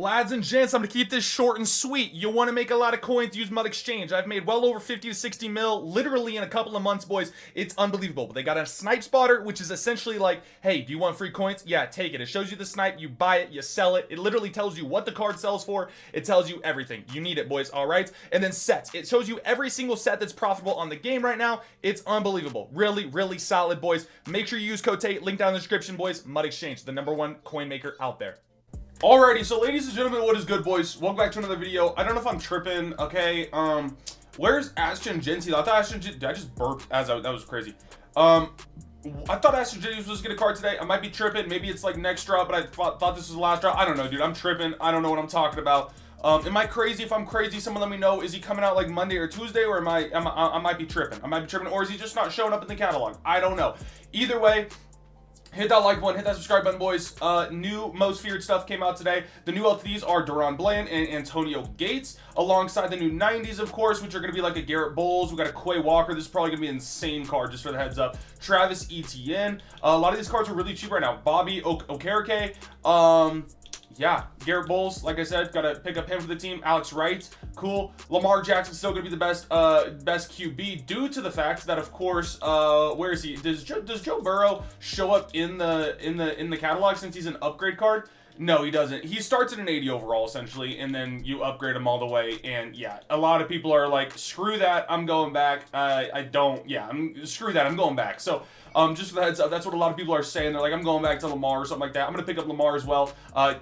Lads and gents, I'm gonna keep this short and sweet. You want to make a lot of coins, use Mud Exchange. I've made well over 50 to 60 mil literally in a couple of months, boys. It's unbelievable. They got a snipe spotter, which is essentially like, hey, do you want free coins? Yeah, take it. It shows you the snipe, you buy it, you sell it. It literally tells you what the card sells for. It tells you everything. You need it, boys, all right? And then sets. It shows you every single set that's profitable on the game right now. It's unbelievable. Really, really solid, boys. Make sure you use code TATE, link down in the description, boys. Mud Exchange, the #1 coin maker out there. Alrighty, so ladies and gentlemen, what is good, boys? Welcome back to another video. I don't know if I'm tripping, okay? Where's Ashton Genty? I thought Ashton Genty, did I just burped that was crazy. I thought Ashton Genty was supposed to get a card today. I might be tripping. Maybe it's like next drop, but I thought this was the last drop. I don't know, dude. I'm tripping. I don't know what I'm talking about. Am I crazy? If I'm crazy, someone let me know. Is he coming out like Monday or Tuesday, or I might be tripping. I might be tripping, or is he just not showing up in the catalog? I don't know. Either way, hit that like button, hit that subscribe button, boys. New most feared stuff came out today. The new LTDs are Deron Bland and Antonio Gates, alongside the new 90s, of course, which are going to be like a Garrett Bowles. We got a Quay Walker. This is probably going to be an insane card, just for the heads up. Travis Etienne. A lot of these cards are really cheap right now. Bobby Okereke. Yeah, Garrett Bowles, like I said, got to pick up him for the team. Alex Wright, cool. Lamar Jackson's still going to be the best QB due to the fact that, of course, where is he? Does Joe Burrow show up in the catalog since he's an upgrade card? No, he doesn't. He starts at an 80 overall, essentially, and then you upgrade him all the way. And yeah, a lot of people are like, screw that, I'm going back. Screw that, I'm going back. So, just for the heads up, that's what a lot of people are saying. They're like, I'm going back to Lamar or something like that. I'm going to pick up Lamar as well.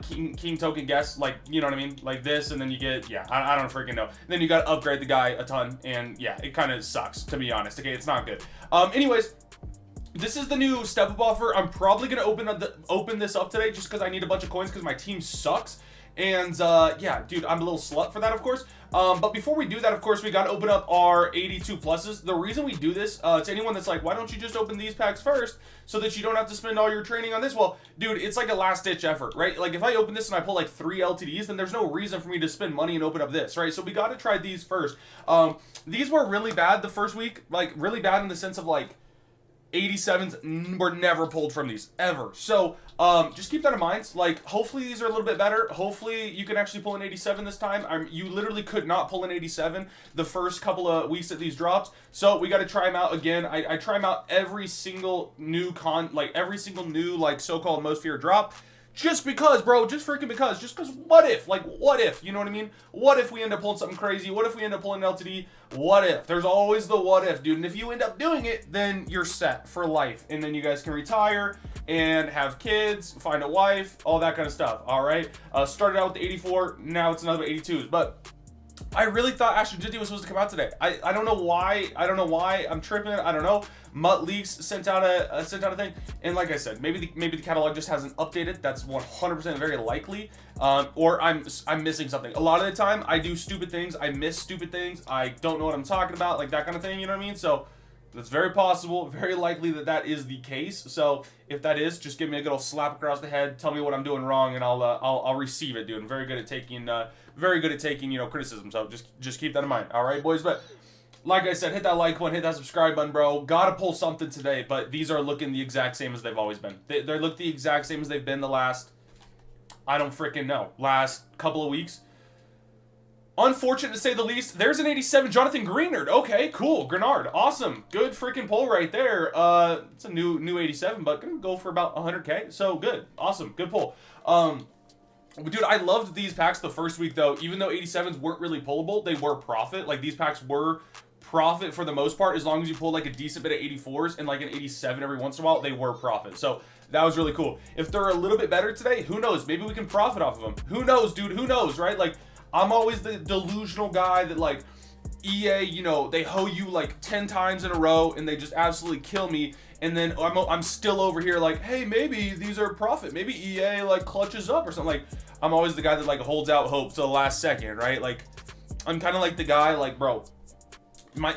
King token guess, like, you know what I mean? Like this, and then you get, yeah, I don't freaking know. And then you got to upgrade the guy a ton, and yeah, it kind of sucks, to be honest. Okay, it's not good. Anyways, this is the new step-up offer. I'm probably going to open this up today just because I need a bunch of coins because my team sucks. And, yeah, dude, I'm a little slut for that, of course. But before we do that, of course, we got to open up our 82 pluses. The reason we do this, to anyone that's like, why don't you just open these packs first so that you don't have to spend all your training on this? Well, dude, it's like a last-ditch effort, right? Like, if I open this and I pull, like, 3 LTDs, then there's no reason for me to spend money and open up this, right? So we got to try these first. These were really bad the first week, like, really bad in the sense of, like, 87s were never pulled from these ever. So just keep that in mind. Like, hopefully these are a little bit better. Hopefully you can actually pull an 87 this time. You literally could not pull an 87 the first couple of weeks that these dropped. So we got to try them out again. I try them out every single new so-called most feared drop. Just because, bro, just freaking because. Just because, what if? Like, what if? You know what I mean? What if we end up pulling something crazy? What if we end up pulling an LTD? What if? There's always the what if, dude. And if you end up doing it, then you're set for life. And then you guys can retire and have kids, find a wife, all that kind of stuff, all right? Started out with the 84, now it's another 82s. But I really thought Ashton Genty was supposed to come out today. I don't know why. I don't know why. I'm tripping. I don't know. Mutt Leaks sent out a thing, and like I said, maybe the catalog just hasn't updated. That's 100% very likely. Or I'm missing something. A lot of the time, I do stupid things. I miss stupid things. I don't know what I'm talking about, like that kind of thing. You know what I mean? So that's very possible, very likely that is the case. So if that is, just give me a good old slap across the head. Tell me what I'm doing wrong, and I'll receive it, dude. I'm very good at taking criticism. So just keep that in mind. All right, boys. But like I said, hit that like button, hit that subscribe button, bro. Gotta pull something today. But these are looking the exact same as they've always been. They look the exact same as they've been the last, I don't freaking know, last couple of weeks. Unfortunate to say the least. There's an 87 Jonathan Greenard. Okay, cool. Grenard. Awesome. Good freaking pull right there. It's a new 87, but gonna go for about 100K. So good. Awesome. Good pull. Dude, I loved these packs the first week, though. Even though 87s weren't really pullable, they were profit. Like, these packs were profit for the most part. As long as you pulled, like, a decent bit of 84s and, like, an 87 every once in a while, they were profit. So that was really cool. If they're a little bit better today, who knows? Maybe we can profit off of them. Who knows, dude? Who knows, right? Like, I'm always the delusional guy that, like, EA, you know, they hoe you like 10 times in a row and they just absolutely kill me. And then I'm still over here like, hey, maybe these are profit. Maybe EA like clutches up or something. Like, I'm always the guy that like holds out hope to the last second, right? Like, I'm kind of like the guy like, bro,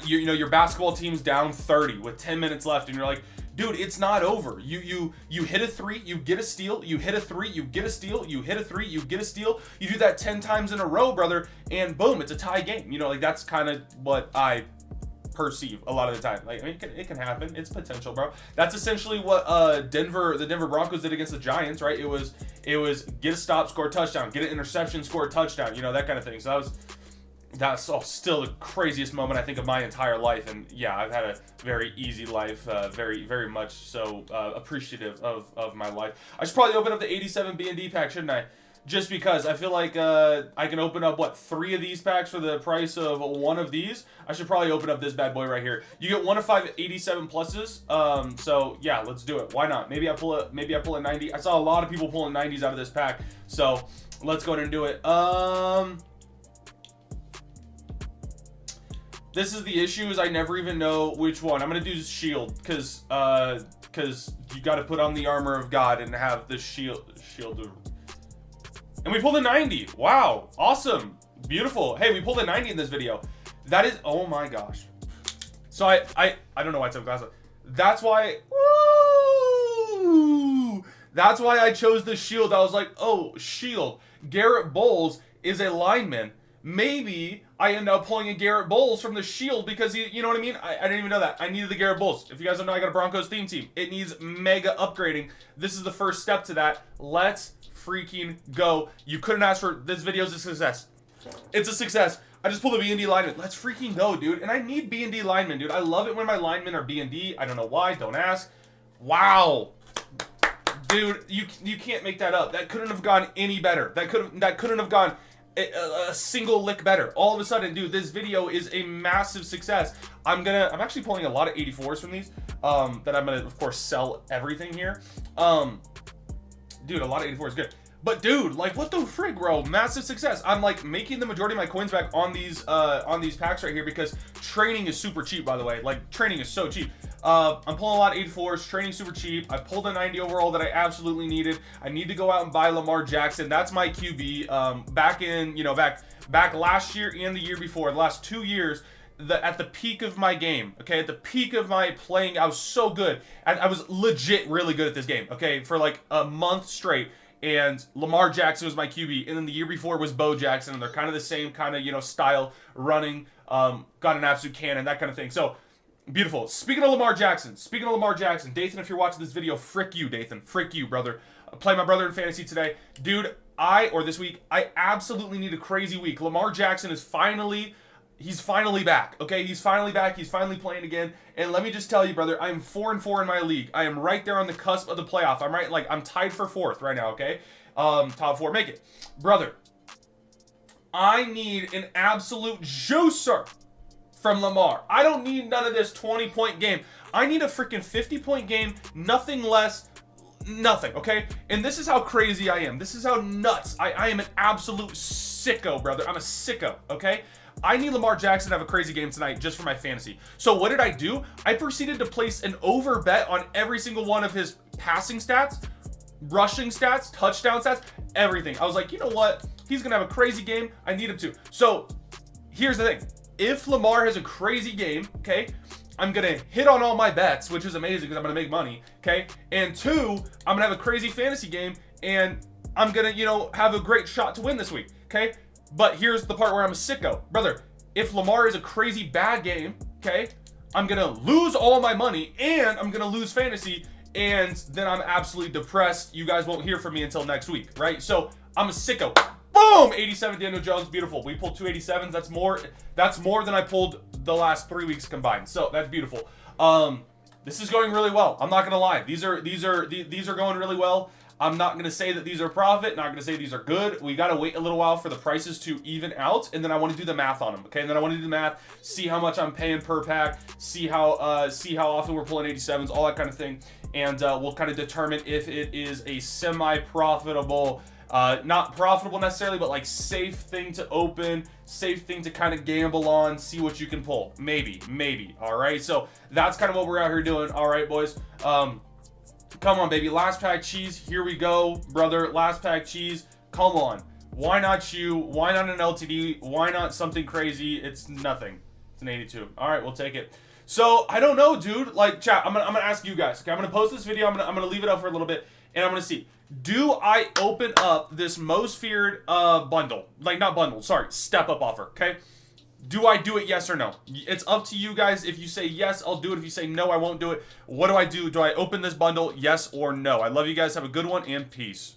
your basketball team's down 30 with 10 minutes left, and you're like, dude, it's not over. You hit a 3, you get a steal. You hit a 3, you get a steal. You hit a 3, you get a steal. You do that 10 times in a row, brother, and boom, it's a tie game. You know, like, that's kind of what I perceive a lot of the time. Like, I mean, it can happen. It's potential, bro. That's essentially what the Denver Broncos did against the Giants, right? It was get a stop, score a touchdown, get an interception, score a touchdown, you know, that kind of thing. So that's still the craziest moment I think of my entire life. And yeah, I've had a very easy life, very much so appreciative of my life. I should probably open up the 87 B&D pack, shouldn't I? Just because I feel like I can open up, what, 3 of these packs for the price of 1 of these. I should probably open up this bad boy right here. You get 1 of 5 87 pluses. So yeah, let's do it. Why not? Maybe I pull a 90. I saw a lot of people pulling 90s out of this pack. So let's go ahead and do it. This is the issue, is I never even know which one. I'm gonna do shield, cause you got to put on the armor of God and have the shield. And we pulled a 90. Wow, awesome, beautiful. Hey, we pulled a 90 in this video. That is, oh my gosh. So I don't know why I took glasses. That's why. Woo! That's why I chose the shield. I was like, oh, shield. Garrett Bowles is a lineman. Maybe I end up pulling a Garrett Bowles from the shield because you know what I mean? I didn't even know that. I needed the Garrett Bowles. If you guys don't know, I got a Broncos theme team. It needs mega upgrading. This is the first step to that. Let's freaking go. You couldn't ask for this. Video's a success. It's a success. I just pulled a B&D lineman. Let's freaking go, dude. And I need B&D linemen, dude. I love it when my linemen are B&D. I don't know why. Don't ask. Wow. Dude, you can't make that up. That couldn't have gone any better. That couldn't have gone a single lick better. All of a sudden, dude, this video is a massive success. I'm actually pulling a lot of 84s from these that I'm gonna, of course, sell everything here. Dude, a lot of 84 is good. But dude, like, what the frig, bro? Massive success. I'm like making the majority of my coins back on these packs right here because training is super cheap, by the way. Like, training is so cheap. I'm pulling a lot of 84s, training super cheap. I pulled a 90 overall that I absolutely needed. I need to go out and buy Lamar Jackson. That's my QB. Back in, you know, back last year and the year before, the last 2 years, at the peak of my game, okay, at the peak of my playing, I was so good. I was legit really good at this game, okay, for like a month straight. And Lamar Jackson was my QB, and then the year before was Bo Jackson, and they're kind of the same kind of, you know, style, running, got an absolute cannon, that kind of thing. So, beautiful. Speaking of Lamar Jackson, Dathan, if you're watching this video, frick you, Dathan. Frick you, brother. Play my brother in fantasy today. Dude, this week, I absolutely need a crazy week. Lamar Jackson is he's finally back, okay? He's finally back. He's finally playing again. And let me just tell you, brother, I am 4-4 in my league. I am right there on the cusp of the playoff. I'm tied for 4th right now, okay? Top 4, make it. Brother, I need an absolute juicer from Lamar. I don't need none of this 20-point game. I need a freaking 50-point game, nothing less, nothing, okay? And this is how crazy I am. This is how nuts. I am an absolute sicko, brother. I'm a sicko, okay? I need Lamar Jackson to have a crazy game tonight just for my fantasy. So what did I do? I proceeded to place an over bet on every single one of his passing stats, rushing stats, touchdown stats, everything. I was like, you know what? He's going to have a crazy game. I need him to. So here's the thing. If Lamar has a crazy game, okay, I'm going to hit on all my bets, which is amazing because I'm going to make money, okay? And 2, I'm going to have a crazy fantasy game, and I'm going to, you know, have a great shot to win this week, okay? But here's the part where I'm a sicko. Brother, if Lamar is a crazy bad game, okay, I'm going to lose all my money, and I'm going to lose fantasy, and then I'm absolutely depressed. You guys won't hear from me until next week, right? So I'm a sicko. Boom! 87 Daniel Jones, beautiful. We pulled 2 87s. That's more than I pulled the last 3 weeks combined. So that's beautiful. This is going really well. I'm not going to lie. These are going really well. I'm not going to say that these are profit, not going to say these are good. We got to wait a little while for the prices to even out, and then I want to do the math on them, okay? And then I want to do the math, see how much I'm paying per pack, see how often we're pulling 87s, all that kind of thing, and we'll kind of determine if it is a semi-profitable, not profitable necessarily, but like safe thing to open, safe thing to kind of gamble on, see what you can pull. Maybe, all right? So that's kind of what we're out here doing, all right, boys? Come on, baby. Last pack cheese. Here we go, brother. Last pack cheese. Come on. Why not you? Why not an LTD? Why not something crazy? It's nothing. It's an 82. All right, we'll take it. So, I don't know, dude. Like, chat, I'm gonna ask you guys. Okay, I'm gonna post this video. I'm gonna leave it up for a little bit, and I'm gonna see. Do I open up this most feared bundle? Like, not bundle. Sorry, step up offer. Okay. Do I do it, yes or no? It's up to you guys. If you say yes, I'll do it. If you say no, I won't do it. What do I do? Do I open this bundle, yes or no? I love you guys. Have a good one, and peace.